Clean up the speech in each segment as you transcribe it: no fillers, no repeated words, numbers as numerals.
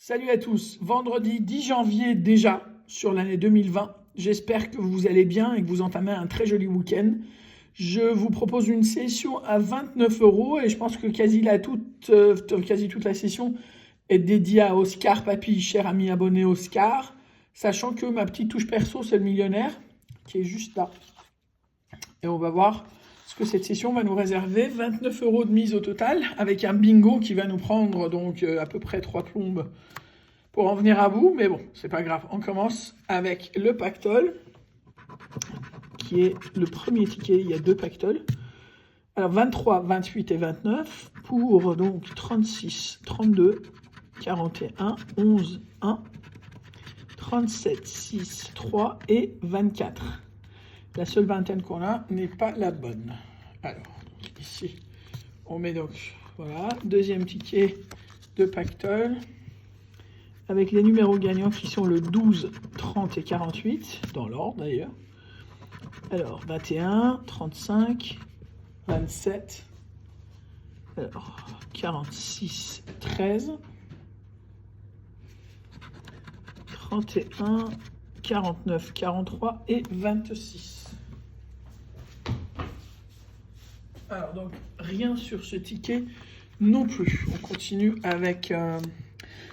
Salut à tous, vendredi 10 janvier déjà sur l'année 2020. J'espère que vous allez bien et que vous entamez un très joli week-end. Je vous propose une session à 29 € et je pense que quasi toute la session est dédiée à Oscar Papy, cher ami abonné Oscar, sachant que ma petite touche perso c'est le millionnaire qui est juste là. Et on va voir ce que cette session va nous réserver. 29 € de mise au total avec un bingo qui va nous prendre donc à peu près 3 plombes pour en venir à bout, mais bon, c'est pas grave. On commence avec le pactole, qui est le premier ticket. Il y a deux pactoles. Alors 23, 28 et 29 pour donc 36, 32, 41, 11, 1, 37, 6, 3 et 24. La seule vingtaine qu'on a n'est pas la bonne. Alors, ici, on met donc, voilà, deuxième ticket de pactole, avec les numéros gagnants qui sont le 12, 30 et 48, dans l'ordre d'ailleurs. Alors, 21, 35, 27, alors, 46, 13, 31, 49, 43 et 26. Alors, donc, rien sur ce ticket non plus. On continue avec...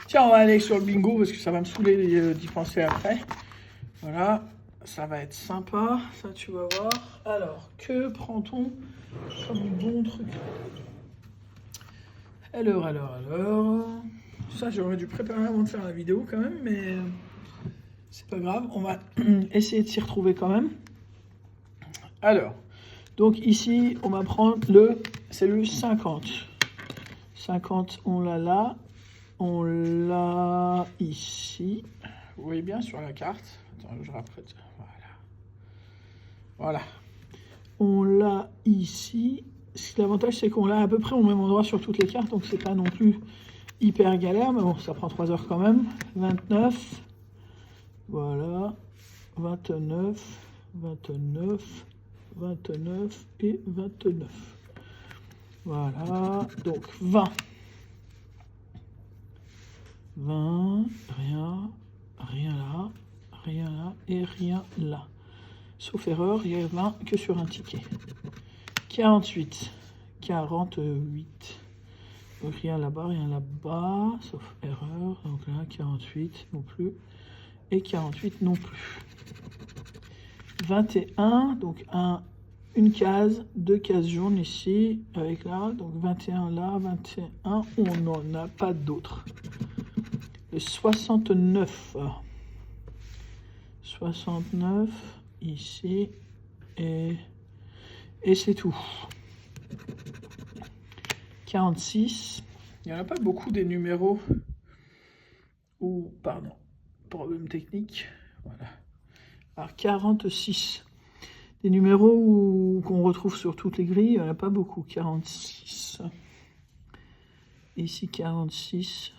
Tiens, on va aller sur le bingo parce que ça va me saouler d'y penser après. Voilà, ça va être sympa, ça tu vas voir. Alors, que prend-on comme bon truc? Alors... Ça, j'aurais dû préparer avant de faire la vidéo quand même, mais c'est pas grave. On va essayer de s'y retrouver quand même. Alors, donc ici, on va prendre c'est le 50. 50, on l'a là. On l'a ici. Vous voyez bien sur la carte. Attends, je répète. Voilà. On l'a ici. L'avantage, c'est qu'on l'a à peu près au même endroit sur toutes les cartes, donc c'est pas non plus hyper galère, mais bon, ça prend 3 heures quand même. 29. Voilà. 29. 29. 29 et 29. Voilà. Donc 20. 20, rien là, rien là et rien là. Sauf erreur, il y a 20 que sur un ticket. 48, 48. Donc rien là-bas, sauf erreur. Donc là, 48 non plus. Et 48 non plus. 21, donc une case, deux cases jaunes ici, avec là. Donc 21 là, 21, on n'en a pas d'autres. Le 69. 69 ici et c'est tout. 46. Il n'y en a pas beaucoup des numéros ou pardon, problème technique. Voilà. Alors 46. Des numéros qu'on retrouve sur toutes les grilles, il n'y en a pas beaucoup. 46. Ici 46.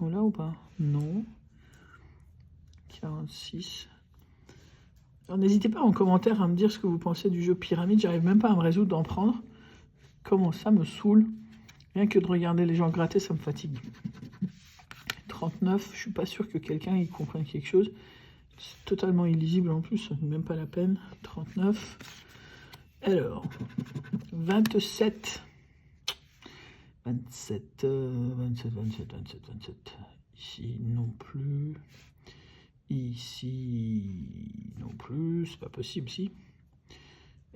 On l'a ou pas? Non. 46. Alors n'hésitez pas en commentaire à me dire ce que vous pensez du jeu pyramide. J'arrive même pas à me résoudre d'en prendre. Comment ça me saoule. Rien que de regarder les gens gratter, ça me fatigue. 39, je suis pas sûr que quelqu'un y comprenne quelque chose. C'est totalement illisible en plus, même pas la peine. 39. Alors, 27. 27. Ici non plus. Ici non plus. C'est pas possible, si.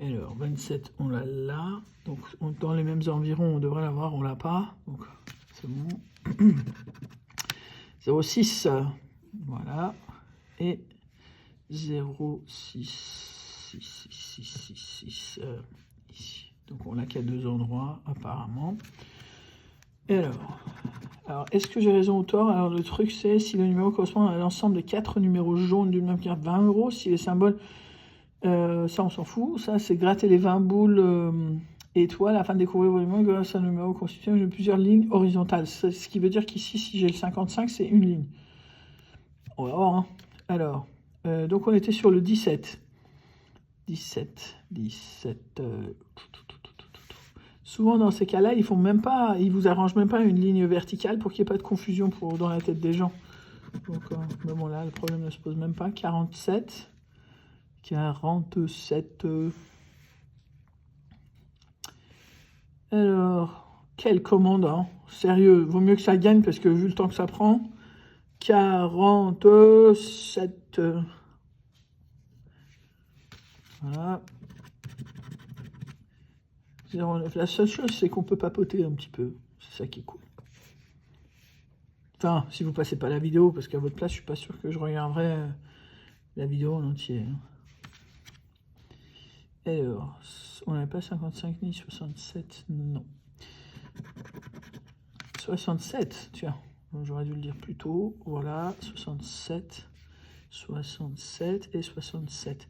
Alors, 27, on l'a là. Donc, dans les mêmes environs, on devrait l'avoir. On l'a pas. Donc, c'est bon. 06. Voilà. Et 06. 6 ici. Donc, on l'a qu'à deux endroits, apparemment. Et alors, est-ce que j'ai raison ou tort? Alors, le truc, c'est si le numéro correspond à l'ensemble de 4 numéros jaunes d'une même carte, 20 €. Si les symboles, ça, on s'en fout. Ça, c'est gratter les 20 boules étoiles afin de découvrir vos numéros grâce à un numéro constitué de plusieurs lignes horizontales. Ce qui veut dire qu'ici, si j'ai le 55, c'est une ligne. On va voir, hein. Alors, donc, on était sur le 17. 17. Souvent, dans ces cas-là, ils vous arrangent même pas une ligne verticale pour qu'il n'y ait pas de confusion dans la tête des gens. Donc, mais bon, là, le problème ne se pose même pas. 47. 47. Alors, quelle commande, hein? Sérieux, vaut mieux que ça gagne parce que vu le temps que ça prend. 47. Voilà. 0,9. La seule chose, c'est qu'on peut papoter un petit peu. C'est ça qui est cool. Enfin, si vous passez pas la vidéo, parce qu'à votre place, je suis pas sûr que je regarderai la vidéo en entier. Alors, on n'avait pas 55 ni 67, non. 67, tiens, j'aurais dû le dire plus tôt. Voilà, 67, 67 et 67.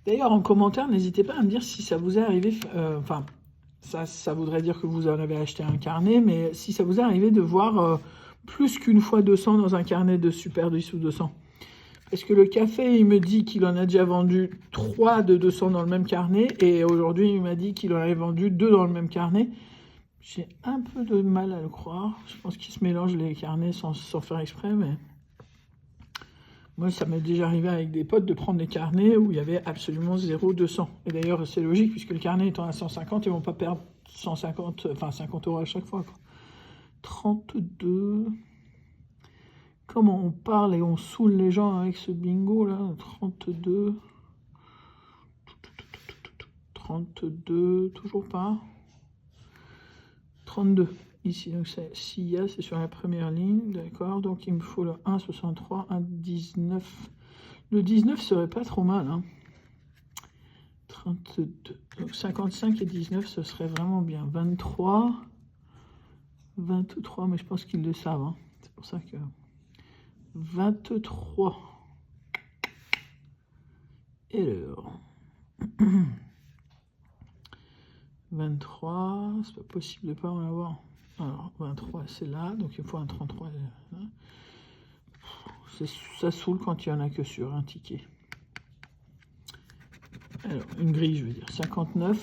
D'ailleurs, en commentaire, n'hésitez pas à me dire si ça vous est arrivé, enfin, ça voudrait dire que vous en avez acheté un carnet, mais si ça vous est arrivé de voir plus qu'une fois 200 dans un carnet de Super 10 ou 200. Parce que le café, il me dit qu'il en a déjà vendu 3 de 200 dans le même carnet, et aujourd'hui, il m'a dit qu'il en avait vendu 2 dans le même carnet. J'ai un peu de mal à le croire. Je pense qu'il se mélange les carnets sans faire exprès, mais... Moi, ça m'est déjà arrivé avec des potes de prendre des carnets où il y avait absolument 0 200. Et d'ailleurs, c'est logique, puisque le carnet étant à 150, ils ne vont pas perdre 150, enfin 50 € à chaque fois, quoi. 32. Comment on parle et on saoule les gens avec ce bingo, là. 32. 32, toujours pas. 32. Ici, donc SIA, c'est sur la première ligne, d'accord. Donc il me faut le 1,63, 1,19. Le 19 serait pas trop mal, hein. 32. Donc 55 et 19, ce serait vraiment bien. 23. 23, mais je pense qu'ils le savent, hein. C'est pour ça que... 23. Et alors 23, c'est pas possible de pas en avoir. Alors, 23, c'est là, donc il faut un 33. Ça saoule quand il n'y en a que sur un ticket. Alors, une grille, je veux dire. 59.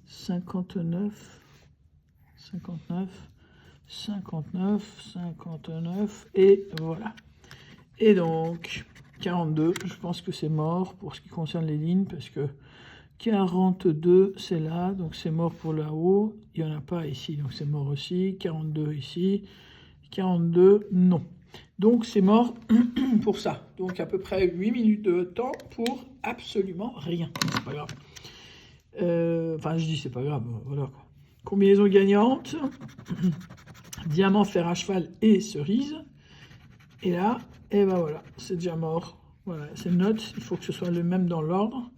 59. 59. 59. 59. Et voilà. Et donc, 42, je pense que c'est mort pour ce qui concerne les lignes, parce que 42, c'est là, donc c'est mort pour là-haut. Il n'y en a pas ici, donc c'est mort aussi. 42 ici. 42, non. Donc c'est mort pour ça. Donc à peu près 8 minutes de temps pour absolument rien. C'est pas grave. Enfin, je dis c'est pas grave. Voilà, quoi. Combinaison gagnante. Diamant, fer à cheval et cerise. Et là, et ben voilà, c'est déjà mort. Voilà, c'est note. Il faut que ce soit le même dans l'ordre.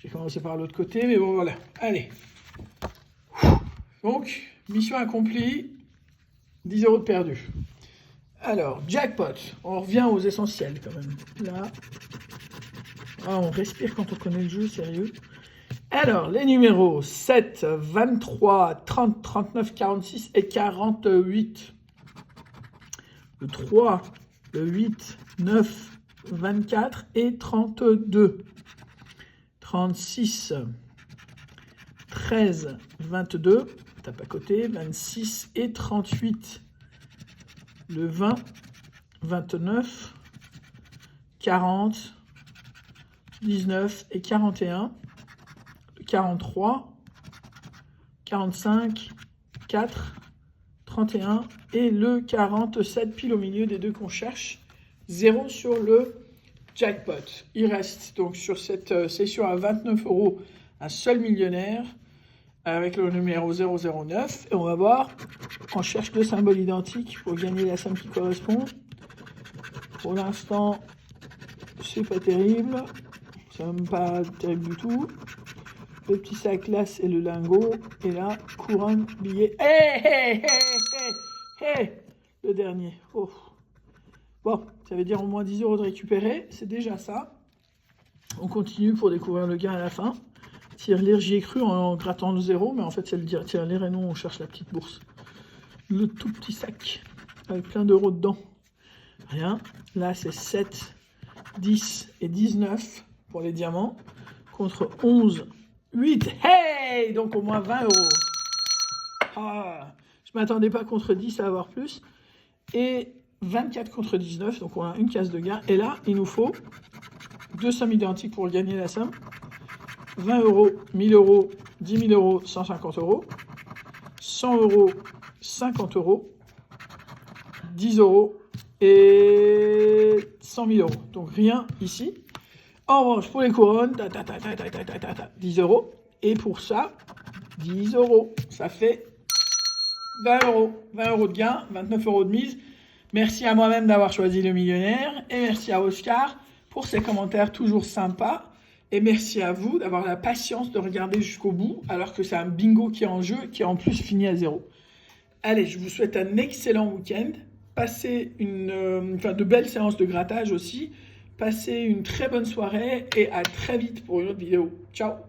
J'ai commencé par l'autre côté, mais bon, voilà. Allez. Donc, mission accomplie. 10 € de perdu. Alors, jackpot. On revient aux essentiels, quand même. Là. Ah, on respire quand on connaît le jeu, sérieux. Alors, les numéros 7, 23, 30, 39, 46 et 48. Le 3, le 8, 9, 24 et 32. 36, 13, 22, tape à côté, 26 et 38. Le 20, 29, 40, 19 et 41. Le 43, 45, 4, 31 et le 47 pile au milieu des deux qu'on cherche. 0 sur le jackpot. Il reste donc sur cette session à 29 € un seul millionnaire avec le numéro 009. Et on va voir, on cherche deux symboles identiques pour gagner la somme qui correspond. Pour l'instant, c'est pas terrible. C'est même pas terrible du tout. Le petit sac là, c'est le lingot. Et là, couronne, billet. Le dernier. Oh. Bon, ça veut dire au moins 10 € de récupérer. C'est déjà ça. On continue pour découvrir le gain à la fin. Tirelire, j'y ai cru en grattant le 0, mais en fait, c'est le tirelire et non, on cherche la petite bourse. Le tout petit sac avec plein d'euros dedans. Rien. Là, c'est 7, 10 et 19 pour les diamants. Contre 11, 8. Hey! Donc au moins 20 euros. Ah, je ne m'attendais pas contre 10 à avoir plus. Et 24 contre 19, donc on a une case de gain. Et là, il nous faut deux sommes identiques pour gagner la somme. 20 euros, 1000 euros, 10 000 euros, 150 euros. 100 euros, 50 euros. 10 euros et 100 000 euros. Donc rien ici. En revanche, pour les couronnes, 10 euros. Et pour ça, 10 euros. Ça fait 20 euros. 20 euros de gain, 29 euros de mise. Merci à moi-même d'avoir choisi le millionnaire. Et merci à Oscar pour ses commentaires toujours sympas. Et merci à vous d'avoir la patience de regarder jusqu'au bout, alors que c'est un bingo qui est en jeu, qui est en plus fini à 0. Allez, je vous souhaite un excellent week-end. Passez de belles séances de grattage aussi. Passez une très bonne soirée et à très vite pour une autre vidéo. Ciao!